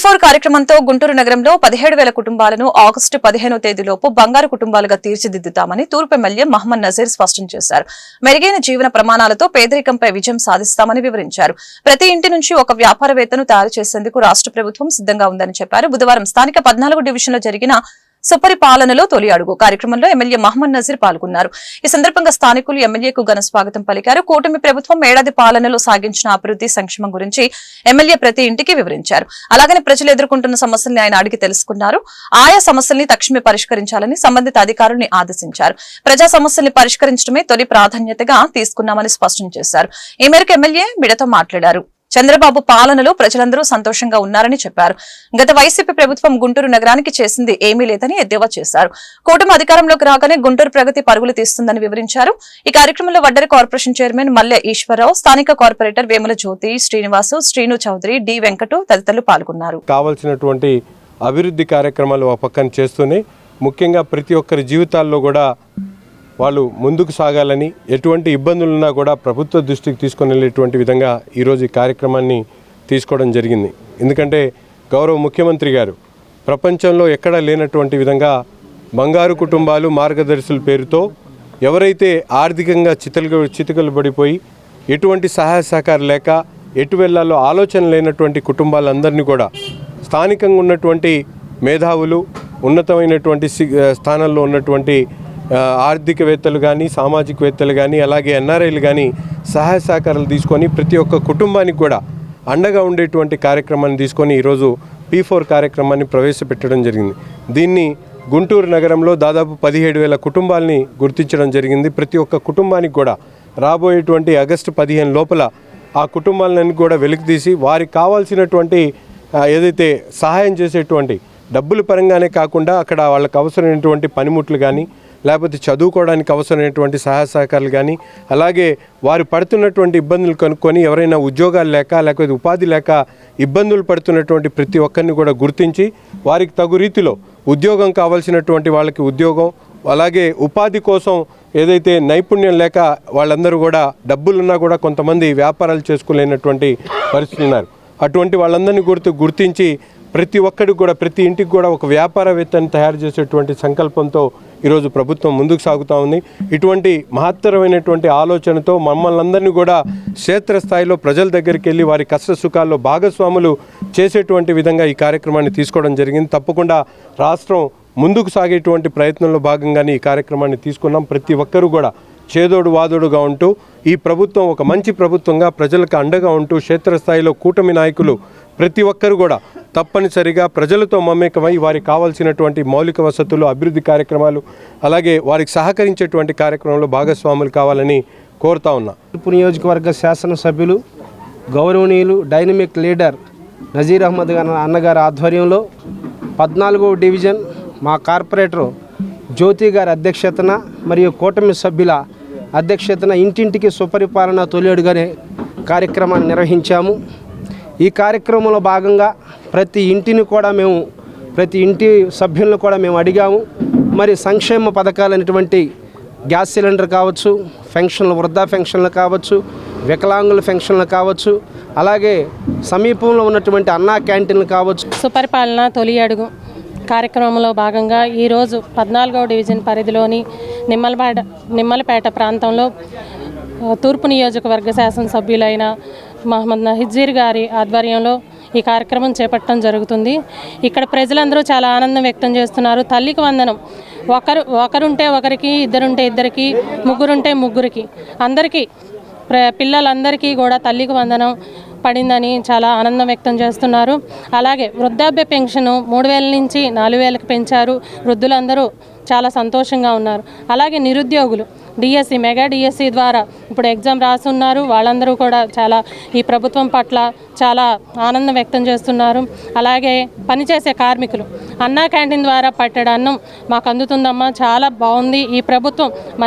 P4 కార్యక్రమంతో గుంటూరు నగరంలో 17,000 కుటుంబాలను ఆగస్టు 15వ తేదీలోపు బంగారు కుటుంబాలుగా తీర్చిదిద్దుతామని తూర్పు ఎమ్మెల్యే మహమ్మద్ నజీర్ స్పష్టం చేశారు. మెరుగైన జీవన ప్రమాణాలతో పేదరికంపై విజయం సాధిస్తామని వివరించారు. ప్రతి ఇంటి నుంచి ఒక వ్యాపారవేత్తను తయారు చేసేందుకు రాష్ట్ర ప్రభుత్వం సిద్ధంగా ఉందని చెప్పారు. బుధవారం స్థానిక 14 డివిజన్లో జరిగిన సుపరిపాలనలో తొలి అడుగు కార్యక్రమంలో ఎమ్మెల్యే మహమ్మద్ నజీర్ పాల్గొన్నారు. ఈ సందర్భంగా స్థానికులు ఎమ్మెల్యేకు ఘన స్వాగతం పలికారు. కూటమి ప్రభుత్వం ఏడాది పాలనలో సాగించిన అభివృద్ధి సంక్షేమం గురించి ఎమ్మెల్యే ప్రతి ఇంటికి వివరించారు. అలాగనే ప్రజలు ఎదుర్కొంటున్న సమస్యల్ని ఆయన అడిగి తెలుసుకున్నారు. ఆయా సమస్యల్ని తక్షణమే పరిష్కరించాలని సంబంధిత అధికారుల్ని ఆదేశించారు. ప్రజా సమస్యల్ని పరిష్కరించడమే తొలి ప్రాధాన్యతగా తీసుకున్నామని స్పష్టం చేశారు. ఈ మేరకు ఎమ్మెల్యే మీడియాతో మాట్లాడారు. చంద్రబాబు పాలనలో ప్రజలందరూ సంతోషంగా ఉన్నారని చెప్పారు. గత వైసీపీ ప్రభుత్వం గుంటూరు నగరానికి చేసింది ఏమీ లేదని ఎద్దేవా చేశారు. కూటమి అధికారంలోకి రాగానే గుంటూరు ప్రగతి పరుగులు తీస్తుందని వివరించారు. ఈ కార్యక్రమంలో వడ్డెర కార్పొరేషన్ చైర్మన్ మల్లె ఈశ్వరరావు, స్థానిక కార్పొరేటర్ వేముల జ్యోతి, శ్రీనివాసు, శ్రీను చౌదరి, డి వెంకటు తదితరులు పాల్గొన్నారు. కావాల్సినటువంటి అభివృద్ధి కార్యక్రమాలు ఒక పక్కన చేస్తూనే ముఖ్యంగా ప్రతి ఒక్కరి జీవితాల్లో కూడా వాళ్ళు ముందుకు సాగాలని, ఎటువంటి ఇబ్బందులున్నా కూడా ప్రభుత్వ దృష్టికి తీసుకొని వెళ్ళేటువంటి విధంగా ఈరోజు ఈ కార్యక్రమాన్ని తీసుకోవడం జరిగింది. ఎందుకంటే గౌరవ ముఖ్యమంత్రి గారు ప్రపంచంలో ఎక్కడా లేనటువంటి విధంగా బంగారు కుటుంబాలు మార్గదర్శుల పేరుతో ఎవరైతే ఆర్థికంగా చితికలు పడిపోయి ఎటువంటి సహాయ సహకారం లేక ఎటు వెళ్లాలో ఆలోచన లేనటువంటి కుటుంబాలందరినీ కూడా స్థానికంగా ఉన్నటువంటి మేధావులు, ఉన్నతమైనటువంటి స్థానాల్లో ఉన్నటువంటి ఆర్థికవేత్తలు కానీ, సామాజికవేత్తలు కానీ, అలాగే ఎన్ఆర్ఐలు కానీ సహాయ సహకారాలు తీసుకొని ప్రతి ఒక్క కుటుంబానికి కూడా అండగా ఉండేటువంటి కార్యక్రమాన్ని తీసుకొని ఈరోజు P4 కార్యక్రమాన్ని ప్రవేశపెట్టడం జరిగింది. దీన్ని గుంటూరు నగరంలో దాదాపు 17,000 కుటుంబాలని గుర్తించడం జరిగింది. ప్రతి ఒక్క కుటుంబానికి కూడా రాబోయేటువంటి ఆగస్టు 15 లోపల ఆ కుటుంబాలన్నీ కూడా వెలికితీసి వారికి కావాల్సినటువంటి ఏదైతే సహాయం చేసేటువంటి డబ్బుల పరంగానే కాకుండా అక్కడ వాళ్ళకి అవసరమైనటువంటి పనిముట్లు కానీ, లేకపోతే చదువుకోవడానికి అవసరమైనటువంటి సహాయ సహకారాలు కానీ, అలాగే వారు పడుతున్నటువంటి ఇబ్బందులు కనుక్కొని ఎవరైనా ఉద్యోగాలు లేకపోతే ఉపాధి లేక ఇబ్బందులు పడుతున్నటువంటి ప్రతి ఒక్కరిని కూడా గుర్తించి వారికి తగు రీతిలో ఉద్యోగం కావాల్సినటువంటి వాళ్ళకి ఉద్యోగం, అలాగే ఉపాధి కోసం ఏదైతే నైపుణ్యం లేక వాళ్ళందరూ కూడా డబ్బులున్నా కూడా కొంతమంది వ్యాపారాలు చేసుకోలేనటువంటి పరిస్థితులు ఉన్నారు. అటువంటి వాళ్ళందరినీ గుర్తించి ప్రతి ఒక్కరికి కూడా ప్రతి ఇంటికి కూడా ఒక వ్యాపారవేత్తని తయారు చేసేటువంటి సంకల్పంతో ఈరోజు ప్రభుత్వం ముందుకు సాగుతూ ఉంది. ఇటువంటి మహత్తరమైనటువంటి ఆలోచనతో మమ్మల్ని అందరినీ కూడా క్షేత్రస్థాయిలో ప్రజల దగ్గరికి వెళ్ళి వారి కష్ట సుఖాల్లో భాగస్వాములు చేసేటువంటి విధంగా ఈ కార్యక్రమాన్ని తీసుకోవడం జరిగింది. తప్పకుండా రాష్ట్రం ముందుకు సాగేటువంటి ప్రయత్నంలో భాగంగానే ఈ కార్యక్రమాన్ని తీసుకున్నాం. ప్రతి ఒక్కరూ కూడా చేదోడు వాదోడుగా ఉంటూ ఈ ప్రభుత్వం ఒక మంచి ప్రభుత్వంగా ప్రజలకు అండగా ఉంటూ క్షేత్రస్థాయిలో కూటమి నాయకులు ప్రతి ఒక్కరు కూడా తప్పనిసరిగా ప్రజలతో మమేకమై వారికి కావాల్సినటువంటి మౌలిక వసతులు, అభివృద్ధి కార్యక్రమాలు, అలాగే వారికి సహకరించేటువంటి కార్యక్రమంలో భాగస్వాములు కావాలని కోరుతా ఉన్నా. నియోజకవర్గ శాసనసభ్యులు గౌరవనీయులు డైనమిక్ లీడర్ నజీర్ అహ్మద్ అన్నగారి ఆధ్వర్యంలో 14వ డివిజన్ మా కార్పొరేటర్ జ్యోతి గారి అధ్యక్షతన మరియు కూటమి సభ్యుల అధ్యక్షతన ఇంటింటికి సుపరిపాలన తొలి అడుగనే కార్యక్రమాన్ని నిర్వహించాము. ఈ కార్యక్రమంలో భాగంగా ప్రతి ఇంటి సభ్యులను కూడా మేము అడిగాము. మరి సంక్షేమ పథకాలు అనేటువంటి గ్యాస్ సిలిండర్ కావచ్చు, పెన్షన్లు, వృద్ధా పెన్షన్లు కావచ్చు, వికలాంగుల పెన్షన్లు కావచ్చు, అలాగే సమీపంలో ఉన్నటువంటి అన్నా క్యాంటీన్లు కావచ్చు. సుపరిపాలన తొలి అడుగు కార్యక్రమంలో భాగంగా ఈరోజు 14వ డివిజన్ పరిధిలోని నిమ్మలపేట ప్రాంతంలో తూర్పు నియోజకవర్గ శాసనసభ్యులైన మహమ్మద్ నజీర్ గారి ఆధ్వర్యంలో ఈ కార్యక్రమం చేపట్టడం జరుగుతుంది. ఇక్కడ ప్రజలందరూ చాలా ఆనందం వ్యక్తం చేస్తున్నారు. తల్లికి వందనం ఒకరుంటే ఒకరికి, ఇద్దరుంటే ఇద్దరికి, ముగ్గురుంటే ముగ్గురికి, అందరికీ పిల్లలందరికీ కూడా తల్లికి వందనం పడిందని చాలా ఆనందం వ్యక్తం చేస్తున్నారు. అలాగే వృద్ధాప్య పెన్షన్ 3,000 నుంచి 4,000కి పెంచారు. వృద్ధులందరూ చాలా సంతోషంగా ఉన్నారు. అలాగే నిరుద్యోగులు డిఎస్సి, మెగా డిఎస్సి ద్వారా ఇప్పుడు ఎగ్జామ్ రాస్తున్నారు. వాళ్ళందరూ కూడా చాలా ఈ ప్రభుత్వం పట్ల చాలా ఆనందం వ్యక్తం చేస్తున్నారు. అలాగే పనిచేసే కార్మికులు అన్నా క్యాంటీన్ ద్వారా పట్టెడు అన్నం మాకు అందుతుందమ్మా, చాలా బాగుంది ఈ ప్రభుత్వం.